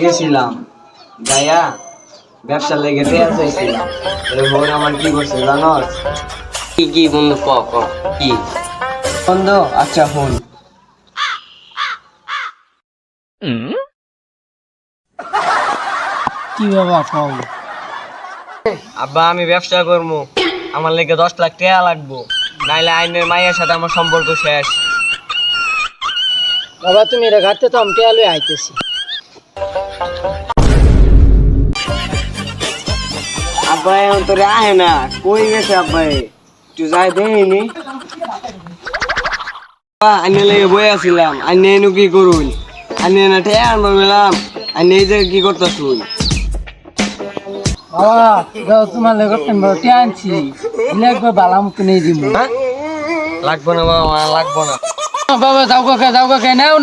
গেছিলাম যাইয়া ব্যবসার লেগে পেঁয়াজ চাইছিলাম। বোন আমার কি করছে জানোস? কি কি বন্ধু ক ক কি বন্ধু আচ্ছা ফোন কি বাবা কও? আব্বা আমি ব্যবসা করবো, আমার লেগে 10 লাখ টাকা লাগবো, নাইলে আইনের মায়ের সাথে আমার সম্পর্ক শেষ। বাবা তুমি এটা ঘাটতে তো আমি টেয়ালে আইতেছি। আব্বা এখন তোরে আহে না, কই গেছে আব্বা? একটু যাই দেখিনি। আইনে লেগে বই আছিলাম, আইনে এনু কি করুন? আইনে না ঠে আনবো গেলাম, আইনে এই যে কি করতে শুন? বাবা যাও তোমার লেগে টেয়া আনছি, একবার বালা মতো নিয়ে দিব। লাগবো না বাবা, লাগবো না। বাবা যাও কাকা নাও।